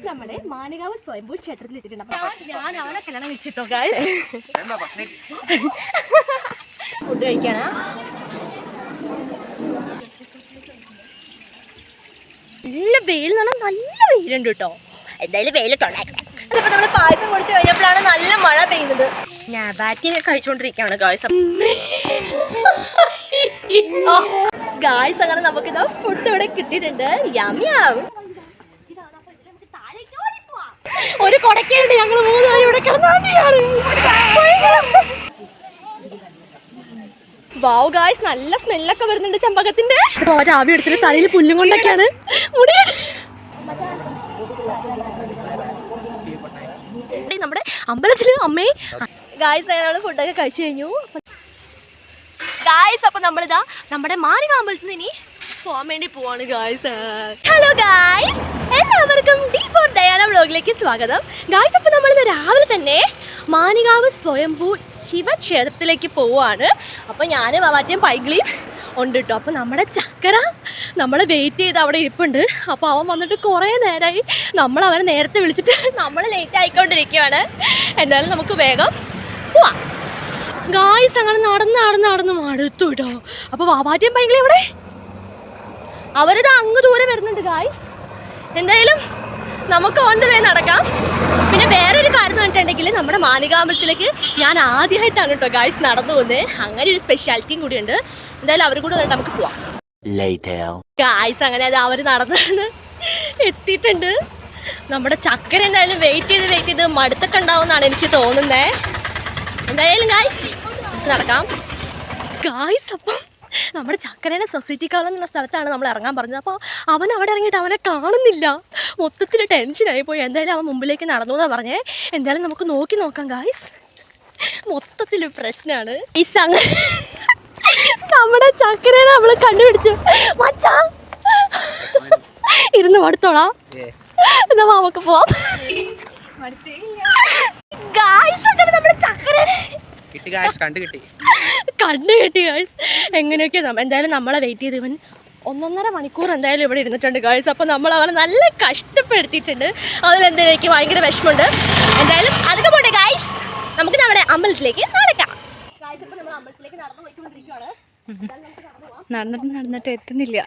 നമ്മുടെ മാനികാവ് സ്വയംഭൂ ക്ഷേത്രത്തിൽ എത്തിയിട്ടുണ്ട്. ഞാൻ അവനെ കല്യാണം വെച്ചിട്ടോ ഗൈസ്. ഫുഡ് കഴിക്കാനാ. നല്ല വെയിൽ എന്ന് പറഞ്ഞാൽ നല്ല വെയിലുണ്ട് കേട്ടോ. എന്തായാലും വെയിലിട്ടുണ്ടാക്കണം. അതിപ്പോൾ നമ്മൾ പായസം കുടിച്ച് കഴിഞ്ഞപ്പോഴാണ് നല്ല മഴ പെയ്യുന്നത്. ഞാൻ ബാറ്റിയൊക്കെ കഴിച്ചുകൊണ്ടിരിക്കുകയാണ് ഗായ്സ്. ഗായ്സ് അങ്ങനെ നമുക്കിതാ ഫുഡ് ഇവിടെ കിട്ടിയിട്ടുണ്ട്. യമ്മിയാവും. ഒരു കൊടക്കേണ്ട് ഞങ്ങൾ 3 പേരും ഇവിടെ കിടന്നാണ്ടിയാണ്. വാവ് ഗായ്സ്, നല്ല സ്മെല്ലൊക്കെ വരുന്നുണ്ട് ചെമ്പകത്തിന്റെ. ആവി എടുത്തിട്ട് തലയിൽ പുല്ലും കൊണ്ടൊക്കെയാണ് നമ്മുടെ അമ്പലത്തില് അമ്മേ. ഗായ്സ് ഞങ്ങൾ ഫുഡൊക്കെ കഴിച്ചു കഴിഞ്ഞു ഗായ്സ്. അപ്പൊ നമ്മളിതാ നമ്മുടെ മാനിക അമ്പലത്തിൽ ഇനി പോകാൻ വേണ്ടി പോവാണ് ഗായ്സ്. ഹലോ ഗായ്സ്, എല്ലാവർക്കും D4 ഡയാന വ്ലോഗിലേക്ക് സ്വാഗതം ഗായ്സ്. അപ്പോൾ നമ്മളിന്ന് രാവിലെ തന്നെ മാനികാവ് സ്വയംഭൂ ശിവക്ഷേത്രത്തിലേക്ക് പോവുകയാണ്. അപ്പോൾ ഞാൻ വാവാറ്റയും പൈങ്കിളിയും ഉണ്ട് കേട്ടോ. അപ്പോൾ നമ്മുടെ ചക്കര നമ്മളെ വെയിറ്റ് ചെയ്ത് അവിടെ ഇരിപ്പുണ്ട്. അപ്പോൾ അവൻ വന്നിട്ട് കുറേ നേരമായി. നമ്മൾ അവനെ നേരത്തെ വിളിച്ചിട്ട് നമ്മൾ ലേറ്റ് ആയിക്കൊണ്ടിരിക്കുകയാണ്. എന്തായാലും നമുക്ക് വേഗം പോവാം ഗായ്സ്. അങ്ങനെ നടന്ന് മടുത്തു കേട്ടോ. അപ്പോൾ വാവാറ്റയും പൈങ്കിളി ഇവിടെ അവരിത് അങ്ങ് ദൂരെ വരുന്നുണ്ട് ഗായ്സ്. എന്തായാലും നമുക്ക് ഓൺ ദ വേ നടക്കാം. പിന്നെ വേറൊരു കാര്യം എന്ന് പറഞ്ഞിട്ടുണ്ടെങ്കിൽ നമ്മുടെ മാനികാമ്പലത്തിലേക്ക് ഞാൻ ആദ്യമായിട്ടാണ് കേട്ടോ ഗായ്സ് നടന്നു പോകുന്നത്. അങ്ങനെ ഒരു സ്പെഷ്യാലിറ്റിയും കൂടിയുണ്ട്. എന്തായാലും അവർ കൂടെ നമുക്ക് പോവാം ഗായ്സ്. അങ്ങനെ അത് അവർ നടന്നു എത്തിയിട്ടുണ്ട്. നമ്മുടെ ചക്കര എന്തായാലും വെയിറ്റ് ചെയ്ത് മടുത്തൊക്കെ ഉണ്ടാവുമെന്നാണ് എനിക്ക് തോന്നുന്നത്. എന്തായാലും ഗായ്സ് നടക്കാം ഗായ്സ്. അപ്പം നമ്മുടെ ചക്കരേനെ സൊസൈറ്റി കാലം എന്നുള്ള സ്ഥലത്താണ് നമ്മൾ ഇറങ്ങാൻ പറഞ്ഞത്. അപ്പോൾ അവൻ അവിടെ ഇറങ്ങിയിട്ട് അവനെ കാണുന്നില്ല. മൊത്തത്തിൽ ടെൻഷനായി പോയി. എന്തായാലും അവൻ മുമ്പിലേക്ക് നടന്നു എന്നാണ് പറഞ്ഞേ. എന്തായാലും നമുക്ക് നോക്കാം ഗായ്സ്. മൊത്തത്തിൽ പ്രശ്നമാണ് ഈ സംഗ. നമ്മുടെ ചക്കരേനെ നമ്മൾ കണ്ടുപിടിച്ചു. മച്ചാ ഇരുന്ന് മടുത്തോളാം. എന്നാ നമുക്ക് പോവാം ഗായ്സ്. അങ്ങനെ നമ്മുടെ ചക്കരേനെ കണ്ടു കിട്ടി ഗായ്സ്. എങ്ങനെയൊക്കെ എന്തായാലും നമ്മളെ വെയിറ്റ് ചെയ്ത് ഇവൻ 1.5 മണിക്കൂർ എന്തായാലും ഇവിടെ ഇരുന്നിട്ടുണ്ട് ഗായ്സ്. അപ്പോൾ നമ്മൾ അവനെ നല്ല കഷ്ടപ്പെടുത്തിയിട്ടുണ്ട്. അതിലെന്തായാലും എനിക്ക് ഭയങ്കര വിഷമമുണ്ട്. എന്തായാലും അതൊക്കെ പോട്ടെ ഗായ്സ്, നമുക്ക് നമ്മുടെ അമ്പലത്തിലേക്ക് നടക്കാം ഗായ്സ്. അപ്പോൾ നമ്മൾ അമ്പലത്തിലേക്ക് നടന്നു പോയിക്കൊണ്ടിരിക്കുകയാണ്. നടന്നിട്ട് എത്തുന്നില്ല.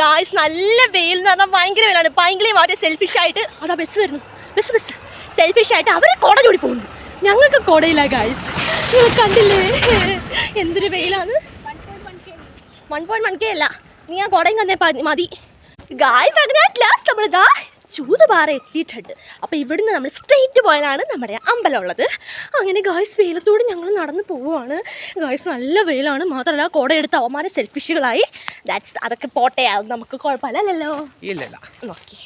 ഗായ്സ് നല്ല വെയിൽ എന്ന് പറഞ്ഞാൽ ഭയങ്കര വെയിലാണ്. ഭയങ്കര വളരെ സെൽഫിഷായിട്ട് അതാ ബസ് വരുന്നു. ബസ് സെൽഫിഷായിട്ട് അവർ കോട ചൂടി പോകുന്നു. ഞങ്ങൾക്ക് കോടയില്ല ഗായ്സ്. നിങ്ങൾ കണ്ടില്ലേ എന്തൊരു വെയിലാണ്. 1.1K അല്ല, നീ ആ കോടയും തന്നെ മതി ഗായ്സ്. അങ്ങനെ ലാസ്റ്റ് നമ്മളിതാ ചൂതുപാറ എത്തിയിട്ടുണ്ട്. അപ്പോൾ ഇവിടുന്ന് നമ്മൾ സ്ട്രെയിറ്റ് പോയാലാണ് നമ്മുടെ അമ്പലം ഉള്ളത്. അങ്ങനെ ഗായ്സ് വെയിലത്തോട് ഞങ്ങൾ നടന്ന് പോവുകയാണ് ഗായ്സ്. നല്ല വെയിലാണ്. മാത്രമല്ല കോടയെടുത്ത് അവന്മാരെ സെൽഫിഷുകളായി. അതൊക്കെ പോട്ടെ, നമുക്ക് കുഴപ്പമില്ലല്ലോ. ഓക്കെ,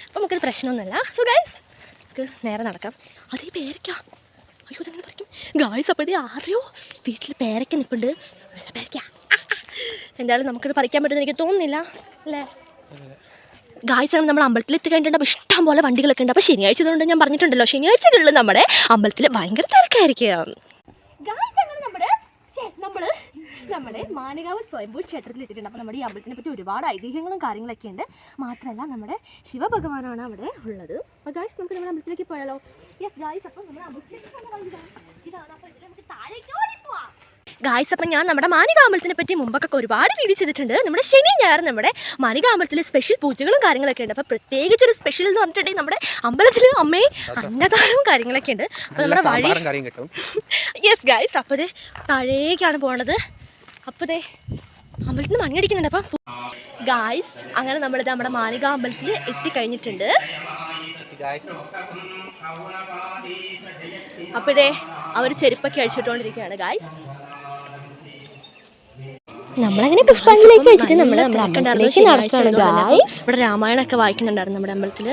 അപ്പോൾ നമുക്കത് പ്രശ്നമൊന്നുമില്ല. സോ ഗായ്സ് നമുക്ക് നേരെ നടക്കാം. അതേ പേരയ്ക്കാം. അയ്യോ അതെങ്ങനെ പറിക്കും ഗായ്സ്. അപ്പോൾ ഇത് ആരെയോ വീട്ടിൽ പേരയ്ക്ക നിൽപ്പുണ്ട്. വെള്ള പേരയ്ക്ക. എന്തായാലും നമുക്കിത് പറിക്കാൻ പറ്റുമെന്ന് എനിക്ക് തോന്നുന്നില്ല അല്ലേ ഗായ്സ്. നമ്മൾ അമ്പലത്തിൽ എത്തി കഴിഞ്ഞിട്ടുണ്ട്. അപ്പോൾ ഇഷ്ടം പോലെ വണ്ടികളൊക്കെ ഉണ്ട്. അപ്പോൾ ശനിയാഴ്ച കൊണ്ട് ഞാൻ പറഞ്ഞിട്ടുണ്ടല്ലോ, ശനിയാഴ്ചകളിൽ നമ്മുടെ അമ്പലത്തിൽ ഭയങ്കര തിരക്കായിരിക്കും ഗായ്സ്. അങ്ങനെ നമ്മുടെ മാനികാവ് സ്വയംഭൂ ക്ഷേത്രത്തിൽ എത്തിയിട്ടുണ്ട്. അപ്പോൾ നമ്മുടെ ഈ അമ്പലത്തിനെ പറ്റി ഒരുപാട് ഐതിഹ്യങ്ങളും കാര്യങ്ങളൊക്കെ ഉണ്ട്. മാത്രമല്ല നമ്മുടെ ശിവഭഗവാനാണ് അവിടെ ഉള്ളത്. അപ്പോൾ ഗായ്സ് നമുക്ക് നമ്മുടെ അമ്പലത്തിലേക്ക് പോയാലോ? യെസ് ഗായ്സ്, അപ്പോൾ നമ്മുടെ അമ്പലത്തിലേക്ക് ഇതാണ്. അപ്പോൾ ഇതിൽ നമുക്ക് താഴേക്ക് ഓടിപ്പോവാം ഗായ്സ്. അപ്പം ഞാൻ നമ്മുടെ മാനികാമ്പലത്തിനെ പറ്റി മുമ്പൊക്കെ ഒരുപാട് വീഡിയോ ചെയ്തിട്ടുണ്ട്. നമ്മുടെ ശനി ഞായർ നമ്മുടെ മാനികാമ്പലത്തിൽ സ്പെഷ്യൽ പൂജകളും കാര്യങ്ങളൊക്കെ ഉണ്ട്. അപ്പോൾ പ്രത്യേകിച്ചൊരു സ്പെഷ്യൽ എന്ന് പറഞ്ഞിട്ടുണ്ടെങ്കിൽ നമ്മുടെ അമ്പലത്തിൽ അമ്മേ അന്നദാനവും കാര്യങ്ങളൊക്കെ ഉണ്ട്. അപ്പോൾ നമ്മുടെ വഴി യെസ് ഗായ്സ്. അപ്പോൾ ഇത് താഴേക്കാണ് പോകേണ്ടത്. അപ്പോൾ ഇതേ അമ്പലത്തിൽ മണി അടിക്കുന്നുണ്ട്. അപ്പം ഗായ്സ് അങ്ങനെ നമ്മളിത് നമ്മുടെ മാനികാമ്പലത്തിൽ എത്തിക്കഴിഞ്ഞിട്ടുണ്ട്. അപ്പോൾ ഇതേ അവർ ചെരുപ്പൊക്കെ അഴിച്ചിട്ടുകൊണ്ടിരിക്കുകയാണ് ഗായ്സ്. നമ്മളങ്ങനെ പുഷ്പാഞ്ജലിയൊക്കെ വെച്ചിട്ട് നമ്മുടെ അമ്പലത്തിലേക്ക് നടക്കുകയാണ് ഗായ്സ്. ഇവിടെ രാമായണമൊക്കെ വായിക്കുന്നുണ്ടായിരുന്നു നമ്മുടെ അമ്പലത്തിൽ.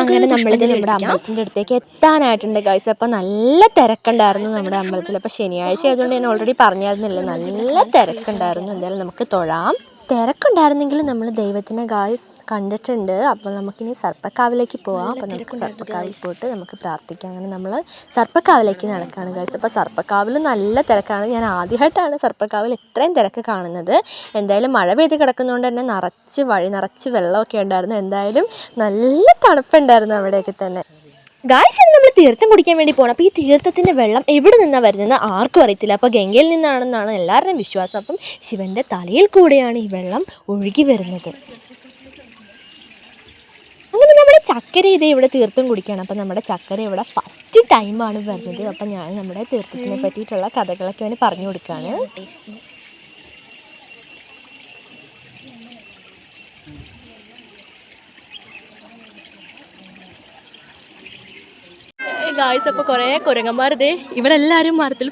അങ്ങനെ നമ്മളിത് നമ്മുടെ അമ്പലത്തിൻ്റെ അടുത്തേക്ക് എത്താനായിട്ടുണ്ട് ഗായ്സ്. അപ്പോൾ നല്ല തിരക്കുണ്ടായിരുന്നു നമ്മുടെ അമ്പലത്തിൽ. അപ്പോൾ ശനിയാഴ്ച ആയതുകൊണ്ട് ഞാൻ ഓൾറെഡി പറഞ്ഞായിരുന്നില്ല, നല്ല തിരക്കുണ്ടായിരുന്നു. എന്തായാലും നമുക്ക് തൊഴാം. തിരക്കുണ്ടായിരുന്നെങ്കിലും നമ്മൾ ദൈവത്തിനെ ഗായ്സ് കണ്ടിട്ടുണ്ട്. അപ്പോൾ നമുക്കിനി സർപ്പക്കാവിലേക്ക് പോവാം. അപ്പോൾ നമുക്ക് സർപ്പക്കാവിൽ പോയിട്ട് നമുക്ക് പ്രാർത്ഥിക്കാം. അങ്ങനെ നമ്മൾ സർപ്പക്കാവിലേക്ക് നടക്കുകയാണ് ഗായ്സ്. അപ്പോൾ സർപ്പക്കാവിൽ നല്ല തിരക്കാണ്. ഞാൻ ആദ്യമായിട്ടാണ് സർപ്പക്കാവിൽ ഇത്രയും തിരക്ക് കാണുന്നത്. എന്തായാലും മഴ പെയ്ത് കിടക്കുന്നതുകൊണ്ട് തന്നെ വഴി നിറച്ച് വെള്ളമൊക്കെ ഉണ്ടായിരുന്നു. എന്തായാലും നല്ല തണുപ്പുണ്ടായിരുന്നു അവിടെയൊക്കെ തന്നെ. ഗായ്സ്, ഇനി നമ്മൾ തീർത്ഥം കുടിക്കാൻ വേണ്ടി പോകണം. അപ്പോൾ ഈ തീർത്ഥത്തിൻ്റെ വെള്ളം എവിടെ നിന്നാണ് വരുന്നതെന്ന് ആർക്കും അറിയത്തില്ല. അപ്പോൾ ഗംഗയിൽ നിന്നാണെന്നാണ് എല്ലാവരുടെയും വിശ്വാസം. അപ്പം ശിവൻ്റെ തലയിൽ കൂടെയാണ് ഈ വെള്ളം ഒഴുകി വരുന്നത്. അങ്ങനെ നമ്മുടെ ചക്കര ഇവിടെ തീർത്ഥം കുടിക്കുകയാണ്. അപ്പം നമ്മുടെ ചക്കര ഇവിടെ ഫസ്റ്റ് ടൈമാണ് വരുന്നത്. അപ്പം ഞാൻ നമ്മുടെ തീർത്ഥത്തിനെ പറ്റിയിട്ടുള്ള കഥകളൊക്കെ അവന് പറഞ്ഞു കൊടുക്കുകയാണ്. ഗായ്സ്, അപ്പോൾ കുറേ കുരങ്ങന്മാർ ഇവരെല്ലാവരും മരത്തിൽ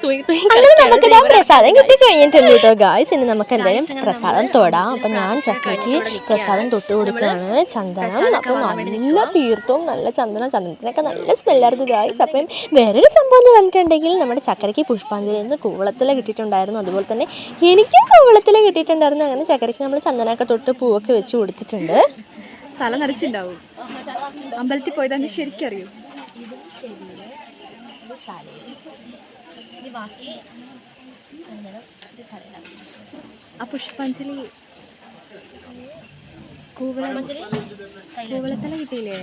നമുക്ക് പ്രസാദം കിട്ടി കഴിഞ്ഞിട്ടുണ്ട് കേട്ടോ ഗായ്സ്. ഇനി നമുക്ക് എന്തായാലും പ്രസാദം തൊടാം. അപ്പം ഞാൻ ചക്കയ്ക്ക് പ്രസാദം തൊട്ട് കൊടുക്കുകയാണ്. ചന്ദനം, അപ്പോൾ നല്ല തീർത്ഥവും നല്ല ചന്ദനത്തിനൊക്കെ നല്ല സ്മെല്ലായിരുന്നു ഗായ്സ്. അപ്പം വേറൊരു സംഭവം എന്ന് പറഞ്ഞിട്ടുണ്ടെങ്കിൽ നമ്മുടെ ചക്കരയ്ക്ക് പുഷ്പാഞ്ജലിയിൽ നിന്ന് കൂവളത്തില കിട്ടിയിട്ടുണ്ടായിരുന്നു. അതുപോലെ തന്നെ എനിക്കും കൂവളത്തില കിട്ടിയിട്ടുണ്ടായിരുന്നു. അങ്ങനെ ചക്കരയ്ക്ക് നമ്മൾ ചന്ദനമൊക്കെ തൊട്ട് പൂവൊക്കെ വെച്ച് കൊടുത്തിട്ടുണ്ട്. തല നിറച്ചിട്ടുണ്ടാവും. അമ്പലത്തിൽ പോയതാന്ന് ശരിക്കറിയും. ആ പുഷ്പാഞ്ജലി കൂവളത്തല കിട്ടിയില്ലേ?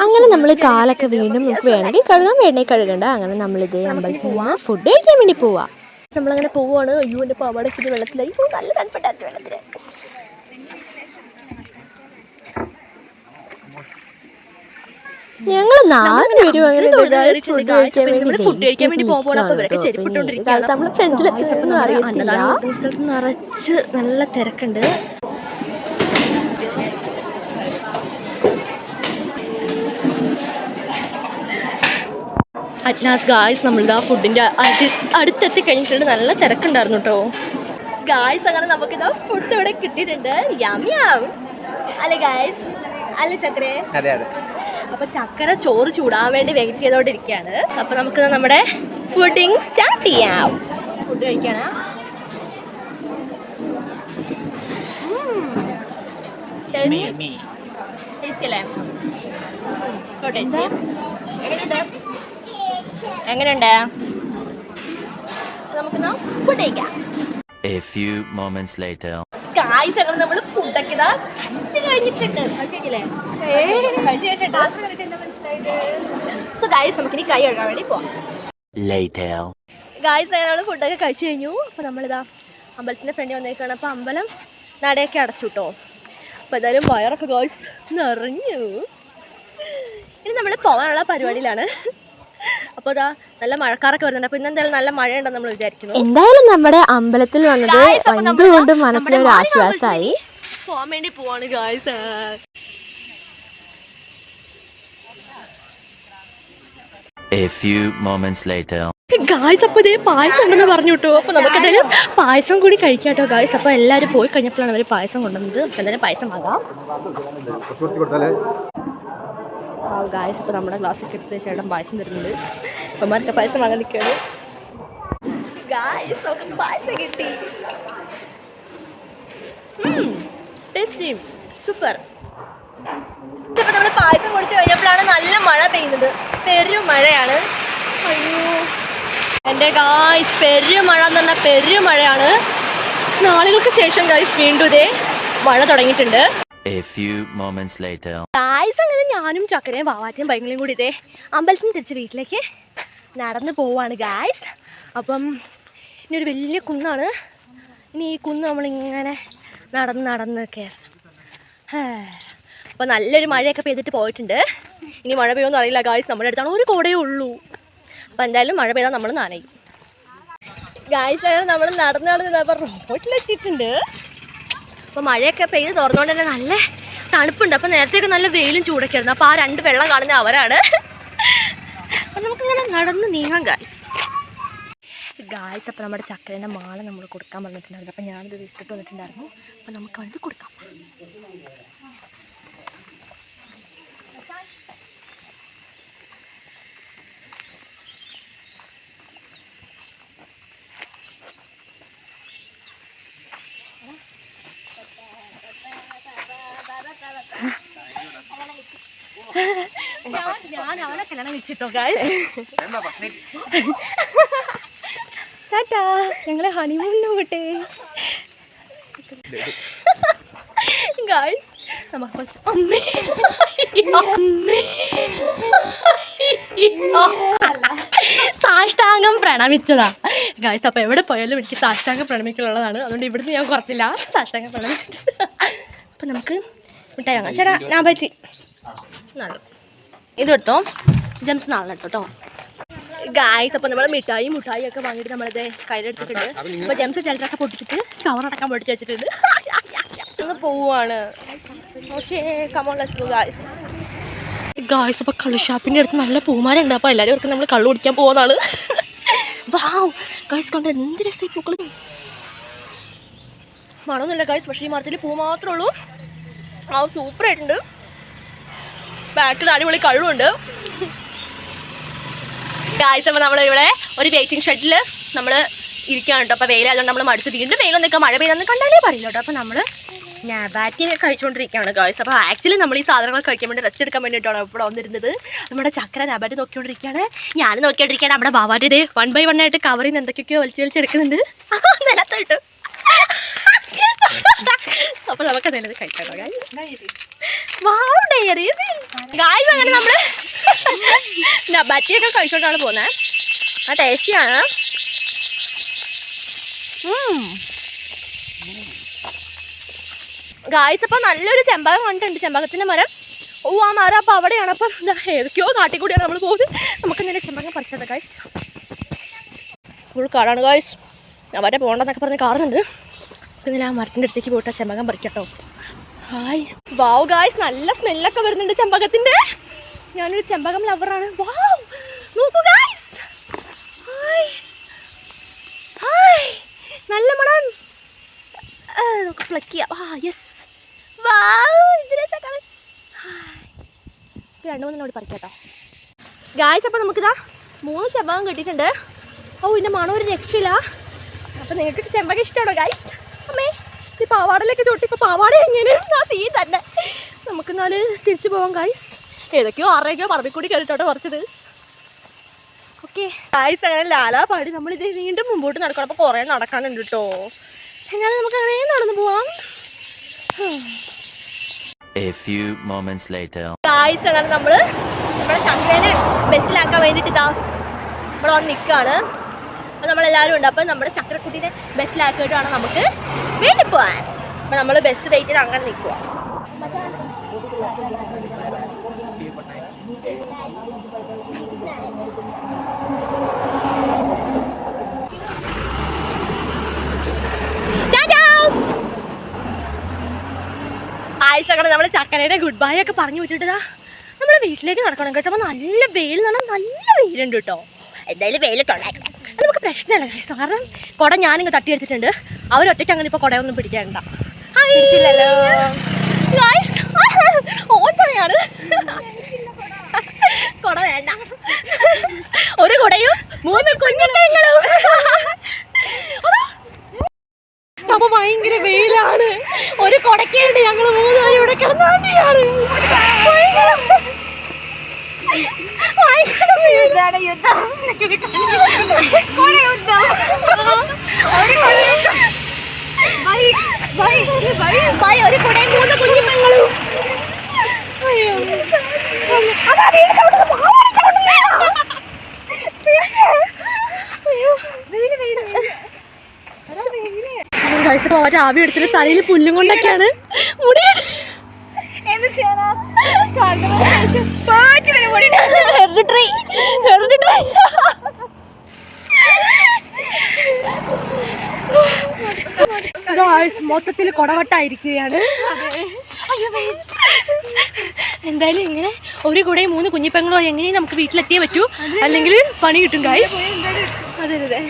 അങ്ങനെ നമ്മൾ കാലൊക്കെ വീണ്ടും നമുക്ക് വേണമെങ്കിൽ കഴുകണ്ട. അങ്ങനെ നമ്മളിതേ അമ്പലത്തിൽ നിന്ന് ഫുഡ് കഴിക്കാൻ വേണ്ടി പോവാം. നമ്മളങ്ങനെ പോവുകയാണ്. അയ്യോ, എൻ്റെ പാവാടൊക്കെ വെള്ളത്തിലായി. നല്ല തണുപ്പുണ്ടായിരുന്നു വെള്ളത്തിൽ. ഞങ്ങൾ 4 പേരും അങ്ങനെ ഫുഡ് കഴിക്കാൻ വേണ്ടി പോകുമ്പോൾ നമ്മൾ ഫ്രണ്ടിലെത്തുന്നൊന്നും അറിയത്തില്ല. നിറച്ച് നല്ല തിരക്കുണ്ട്. അറ്റ്ലാസ് ഗായ്സ്, നമ്മളിതാ ഫുഡിൻ്റെ അടുത്തെത്തി കഴിഞ്ഞിട്ടുണ്ട്. നല്ല തിരക്കുണ്ടായിരുന്നു കേട്ടോ ഗായ്സ്. അങ്ങനെ നമുക്കിതാ ഫുഡ് ഇവിടെ കിട്ടിയിട്ടുണ്ട്. യമ്മിയാവും അല്ലേ ഗായ്സ്? അല്ലേ ചക്കരെ? അതെ അതെ. അപ്പൊ ചക്കര ചോറ് ചൂടാൻ വേണ്ടി വെയിറ്റ് ചെയ്തോണ്ടിരിക്കുകയാണ്. അപ്പൊ നമുക്ക് നമ്മുടെ ഫുഡിങ് സ്റ്റാർട്ട് ചെയ്യാം. ഫുഡ് കഴിക്കാണ്. എങ്ങനെയുണ്ട്? നമുക്ക് ഫുഡ് കഴിക്കാം. A few moments later. Guys, അങ്ങനെ നമ്മൾ ഫുഡൊക്കെ ഇതാ കഴിച്ചു കഴിഞ്ഞിട്ടുണ്ട്. സോ ഗായ്സ്, നമുക്കിനി കൈ കഴുകാൻ വേണ്ടി പോവാം. Later. ഗായ്സ്, നമ്മൾ ഫുഡൊക്കെ കഴിച്ചു കഴിഞ്ഞു. അപ്പോൾ നമ്മളിതാ അമ്പലത്തിൻ്റെ ഫ്രണ്ടിൽ വന്നേക്കാണ്. അപ്പോൾ അമ്പലം നടയൊക്കെ അടച്ചു കേട്ടോ. അപ്പോൾ എന്തായാലും വയറൊക്കെ ഗായ്സ് നിറഞ്ഞു. ഇനി നമ്മൾ പോകാനുള്ള പരിപാടിയിലാണ്. അപ്പോൾ ഇതാ നല്ല മഴക്കാരൊക്കെ വരുന്നുണ്ട്. അപ്പോൾ ഇന്നെന്തായാലും നല്ല മഴയുണ്ടെന്ന് നമ്മൾ വിചാരിക്കുന്നു. എന്തായാലും നമ്മുടെ അമ്പലത്തിൽ വന്നത് എന്തുകൊണ്ട് മനസ്സിലൊരു ആശ്വാസമായി. പോകാൻ വേണ്ടി പോവാണ് guys. A few moments later. Guys, അപ്പോൾ ഇതേ പായസം ഉണ്ടെന്ന് പറഞ്ഞു കേട്ടോ. അപ്പോൾ നമുക്ക് എന്തായാലും പായസം കൂടി കഴിക്കാം കേട്ടോ ഗായ്സ്. അപ്പോൾ എല്ലാവരും പോയി കഴിഞ്ഞപ്പോഴാണ് അവർ പായസം കൊണ്ടുവന്നത്. അപ്പോൾ എന്തായാലും പായസം ആകാം ഗായ്സ്. അപ്പോൾ നമ്മുടെ ഗ്ലാസ്സൊക്കെ എടുത്ത് ചേട്ടൻ പായസം തരുന്നുണ്ട്. അപ്പം മറ്റേ പായസം വാങ്ങാൻ നിൽക്കുകയാണ് ഗായ്സ്. നമുക്ക് പായസം കിട്ടി. Tasty, super. ഇപ്പോൾ നമ്മൾ പായസം കുടിച്ച് കഴിഞ്ഞപ്പോഴാണ് നല്ല മഴ പെയ്യുന്നത്. പെരും മഴയാണ്. അയ്യോ എൻ്റെ ഗായ്സ്, പെരുമഴ എന്ന് പറഞ്ഞാൽ പെരുമഴയാണ്. നാളുകൾക്ക് ശേഷം ഗായ്സ് വീണ്ടും ഇതേ മഴ തുടങ്ങിയിട്ടുണ്ട്. A few moments later. Guys, അങ്ങനെ ഞാനും ചക്കരയും വാവാറ്റയും ബൈക്കിലും കൂടി ഇതേ അമ്പലത്തിന് തിരിച്ച് വീട്ടിലേക്ക് നടന്നു പോവാണ് ഗായ്സ്. അപ്പം ഇനി ഒരു വലിയ കുന്നാണ്. ഇനി ഈ കുന്ന് നമ്മളിങ്ങനെ നടന്ന് കയറണം. അപ്പോൾ നല്ലൊരു മഴയൊക്കെ പെയ്തിട്ട് പോയിട്ടുണ്ട്. ഇനി മഴ പെയ്യുമെന്ന് അറിയില്ല ഗായ്സ്. നമ്മുടെ അടുത്താണ് ഒരു കോടയേ ഉള്ളൂ. അപ്പോൾ എന്തായാലും മഴ പെയ്താൽ നമ്മൾ നനയും ഗായ്സ്. അങ്ങനെ നമ്മൾ നടന്ന് റോട്ടിലെത്തിയിട്ടുണ്ട്. അപ്പോൾ മഴയൊക്കെ പെയ്ത് തുറന്നുകൊണ്ട് തന്നെ നല്ല തണുപ്പുണ്ട്. അപ്പോൾ നേരത്തെയൊക്കെ നല്ല വെയിലും ചൂടൊക്കെ ആയിരുന്നു. അപ്പോൾ ആ 2 വെള്ളം കാണുന്ന അവരാണ്. അപ്പം നമുക്കിങ്ങനെ നടന്ന് നീങ്ങാം ഗായ്സ്. അപ്പോൾ നമ്മുടെ ചക്കരേൻ്റെ മാല നമ്മൾ കൊടുക്കാൻ പറഞ്ഞിട്ടുണ്ടായിരുന്നു. അപ്പോൾ ഞാനിത് ഇട്ടിട്ട് വന്നിട്ടുണ്ടായിരുന്നു. അപ്പോൾ നമുക്ക് അത് കൊടുക്കാം. ഞാൻ അവനെ കല്യാണം വെച്ചിട്ടോ ഗായ്സ്. ടാറ്റാ, ഞങ്ങളെ ഹണിമൂണിന് പോട്ടെ ഗായ്സ്. നമുക്ക് അമ്മേ സാഷ്ടാംഗം പ്രണമിച്ചതാ ഗായ്സ്. അപ്പോൾ എവിടെ പോയാലും എനിക്ക് സാഷ്ടാംഗം പ്രണമിക്കുള്ളതാണ്. അതുകൊണ്ട് ഇവിടുന്ന് ഞാൻ കുറച്ചില്ല, സാഷ്ടാംഗം പ്രണമിച്ചിട്ടുണ്ട്. അപ്പം നമുക്ക് മിഠായി വാങ്ങാം. ചേട്ടാ ഞാൻ പറ്റി നല്ല ഇതെടുത്തോ, ജംസ് നാളെ കേട്ടോ ഗായ്സ്. അപ്പോൾ നമ്മൾ മിഠായി ഒക്കെ വാങ്ങിയിട്ട് നമ്മളിത് കയ്യിലെടുത്തിട്ടുണ്ട്. അപ്പോൾ ജംസ് ചിലരൊക്കെ പൊട്ടിച്ചിട്ട് കവറടക്കാൻ പൊട്ടിച്ച് വെച്ചിട്ടുണ്ട്. ഒന്ന് പോവാണ്. Okay come on let's go guys. Guys അപ്പോൾ കള്ളുഷാപ്പിൻ്റെ അടുത്ത് നല്ല പൂമാരുണ്ട്. അപ്പോൾ എല്ലാവരും ഓർക്കും നമ്മൾ കള്ളു കുടിക്കാൻ പോകുന്നതാണ്. വാവ് ഗായ്സ്, കണ്ടോ എന്ത് രസമായി പൂക്കൾ. മണമൊന്നുമില്ല ഗായ്സ്, പക്ഷേ ഈ മരത്തിൽ പൂ മാത്രമേ ഉള്ളൂ. ആ സൂപ്പറായിട്ടുണ്ട്. ബാക്കിൽ അടിപൊളി കള്ളുണ്ട് ഗായ്സ്. അപ്പോൾ നമ്മളിവിടെ ഒരു വെയിറ്റിംഗ് ഷെഡിൽ നമ്മൾ ഇരിക്കുകയാണ് കേട്ടോ. അപ്പോൾ വെയിലായതുകൊണ്ട് നമ്മൾ മടുത്ത് വീണ്ടും വെയിലൊന്നും നിൽക്കുക, മഴ പെയ്തെന്ന് കണ്ടാലേ പറയില്ല കേട്ടോ. അപ്പോൾ നമ്മൾ നാബാറ്റി കഴിച്ചുകൊണ്ടിരിക്കുകയാണ് ഗായ്സ്. അപ്പോൾ ആക്ച്വലി നമ്മൾ ഈ സാധനങ്ങൾ കഴിക്കാൻ വേണ്ടി റെസ്റ്റ് എടുക്കാൻ വേണ്ടിയിട്ടാണ് ഇവിടെ വന്നിരുന്നത്. നമ്മുടെ ചക്ര നാബാറ്റി നോക്കിക്കൊണ്ടിരിക്കുകയാണ്, ഞാൻ നോക്കിക്കൊണ്ടിരിക്കുകയാണ്. നമ്മുടെ ബാബാൻ്റെ ഇത് 1 by 1 ആയിട്ട് കവറിൽ നിന്ന് എന്തൊക്കെയൊക്കെയോ വലിച്ചെടുക്കുന്നുണ്ട് നിലത്തായിട്ട്. അപ്പോൾ നമുക്ക് നല്ലത് കഴിക്കാം ഗായ്സ്. അങ്ങനെ നമ്മൾ നബാറ്റിയൊക്കെ കഴിച്ചോണ്ടാണ് പോകുന്നത്. ആ ടേസ്റ്റിയാണ്. ഗായ്സ് അപ്പോൾ നല്ലൊരു ചെമ്പകം കണ്ടിട്ടുണ്ട്, ചെമ്പകത്തിൻ്റെ മരം. ഓ ആ മരം അപ്പോൾ അവിടെയാണ്. അപ്പം ഏതൊക്കെയോ കാട്ടിക്കൂടിയാണ് നമ്മൾ പോകുന്നത്. നമുക്ക് ഇന്നലെ ചെമ്പകം പറിച്ചത് ഗായ്സ്. ഫുൾ കാടാണ് ഗായ്സ്. അവരെ പോകണ്ടെന്നൊക്കെ പറഞ്ഞ് കാണുന്നുണ്ട്. ഇന്നലെ ആ മരത്തിൻ്റെ അടുത്തേക്ക് പോയിട്ട് ചെമ്പകം പറിക്കട്ടോ. ഹായ് വാവ് ഗായ്സ്, നല്ല സ്മെല്ലൊക്കെ വരുന്നുണ്ട് ചെമ്പകത്തിൻ്റെ. ഞാനൊരു ചെമ്പകം ലവറാണ്. വാവ് നോക്കൂ ഗായ്സ്, ഹായ് ഹായ് നല്ല മണം. നമുക്ക് ഫ്ലക്ക് ചെയ്യാം. യെസ് വാവ് ഇതിനേക്കാൾ ഹായ് 2-3 പറിക്കാട്ടോ ഗായ്സ്. അപ്പോൾ നമുക്കിതാ 3 ചെമ്പകം കിട്ടിയിട്ടുണ്ട്. ഓ ഇതിൻ്റെ മണം ഒരു രക്ഷയില്ല. അപ്പോൾ നിങ്ങൾക്ക് ചെമ്പകം ഇഷ്ടമാണോ ഗായ്സ്? അമ്മേ ഈ പാവാടയിലേക്ക് ചോട്ടി, ഇപ്പോൾ പാവാട എങ്ങനെയാണ് ആ സീൻ തന്നെ. നമുക്ക് നാല് തിരിച്ചു പോവാം ഗായ്സ്. ഏതൊക്കെയോ 6 പറമ്പിക്കൂടി കയറിട്ടോട്ടോ കുറച്ചത്. ഓക്കെ ഗായ്സ്, അങ്ങനെ ലാലാ പാടി നമ്മളിത് വീണ്ടും മുമ്പോട്ട് നടക്കണം. അപ്പോൾ കുറേ നടക്കാനുണ്ട് കേട്ടോ. എന്നാലും നമുക്ക് അങ്ങനെ നടന്നു പോവാം. A few moments later. Guys അങ്ങനെ നമ്മുടെ ചക്രേനെ ബസ്സിലാക്കാൻ വേണ്ടിയിട്ട് ഇതാ ഇവിടെ വന്ന് നിൽക്കുകയാണ്. അപ്പോൾ നമ്മളെല്ലാവരും ഉണ്ട്. അപ്പോൾ നമ്മുടെ ചക്രക്കുട്ടീനെ ബസ്സിലാക്കിയിട്ടാണ് നമുക്ക് വേണ്ടി പോകാൻ. അപ്പോൾ നമ്മൾ ബസ് വെയിറ്റ് ചെയ്ത് അങ്ങനെ നിൽക്കുക. ആയിസങ്ങനെ നമ്മൾ ചക്കരയുടെ ഗുഡ് ബൈ ഒക്കെ പറഞ്ഞു വിട്ടിട്ടാ നമ്മൾ വീട്ടിലേക്ക് നടക്കണം കഴിച്ചാൽ. അപ്പോൾ നല്ല വെയിൽ എന്ന് പറഞ്ഞാൽ നല്ല വെയിലുണ്ട് കേട്ടോ. എന്തായാലും വെയിലിട്ടുണ്ടായിരുന്നു, അത് നമുക്ക് പ്രശ്നമല്ല കഴിച്ചു. കാരണം കുട ഞാനിങ്ങ് തട്ടിയെടുത്തിട്ടുണ്ട്. അവരൊറ്റയ്ക്ക് അങ്ങനെ ഇപ്പോൾ കുടയൊന്നും പിടിക്കാനുണ്ട. ഓട്ടയാണ് കുട വേണ്ട. ഒരു കുടയും 3 കുഞ്ഞുങ്ങളും. അപ്പോൾ ഭയങ്കര വെയിലാണ്. ഒരു കുടക്കേണ്ട് ഞങ്ങൾ 3 പേരും ഇവിടെ കിടന്നാണ്ടിയാണ്. ഒരു കുടയും 3 കുഞ്ഞുങ്ങളും. മറ്റേ ആവി എടുത്തിട്ട് തലയിൽ പുല്ലും കൊണ്ടൊക്കെയാണ് മുടി. മൊത്തത്തിൽ കൊടവട്ടായിരിക്കുകയാണ്. എന്തായാലും ഇങ്ങനെ ഒരു കുടയും 3 കുഞ്ഞിപ്പെങ്ങളോ എങ്ങനെയും നമുക്ക് വീട്ടിലെത്തിയേ പറ്റൂ, അല്ലെങ്കിൽ പണി കിട്ടും ഗായ്സ്. അതെ അതെ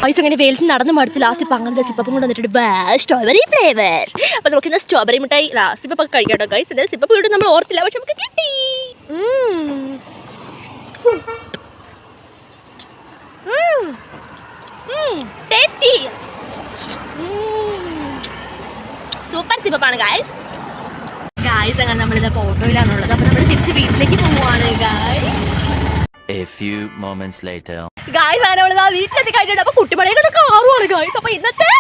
ഗായ്സ്, അങ്ങനെ വെയിലത്ത് നടന്ന് മടുത്ത് ലാസ്റ്റ് ഇപ്പം അങ്ങനത്തെ സിപ്പം കൊണ്ട് വന്നിട്ടുണ്ട് സ്ട്രോബെറി ഫ്ലേവർ. അപ്പോൾ നമുക്ക് ഇന്ന് സ്ട്രോബെറി മിഠായി സിപ്പം ഒക്കെ കഴിക്കാട്ടോ ഗായ്സ്. എന്തായാലും സിപ്പം വീണ്ടും നമ്മൾ ഓർത്തില്ല, പക്ഷെ നമുക്ക് കിട്ടി. ടേസ്റ്റി സൂപ്പർ സിപ്പാണ് ഗായ്സ്. ഗായ്സ് അങ്ങനെ നമ്മളിത് ഓട്ടോയിലാണുള്ളത്. അപ്പോൾ നമ്മൾ തിരിച്ച് വീട്ടിലേക്ക് പോവുകയാണ് guys. A few moments later. Guys അങ്ങനെ നമ്മളിതാ വീട്ടിലെത്തി കഴിഞ്ഞിട്ട് അപ്പോൾ കുട്ടിമണികളുടെ കാറുമാണ് ഗായ്സ്. അപ്പോൾ ഇന്നത്തെ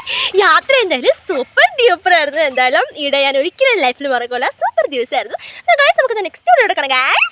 യാത്ര എന്തായാലും സൂപ്പർ ഡ്യൂപ്പർ ആയിരുന്നു. എന്തായാലും ഇവിടെ ഞാൻ ഒരിക്കലും ലൈഫിൽ മറക്കില്ല, സൂപ്പർ ദിവസമായിരുന്നു. ഗായ്സ് നമുക്ക് നെക്സ്റ്റ് വീഡിയോ എടുക്കണം ഗായ്സ്.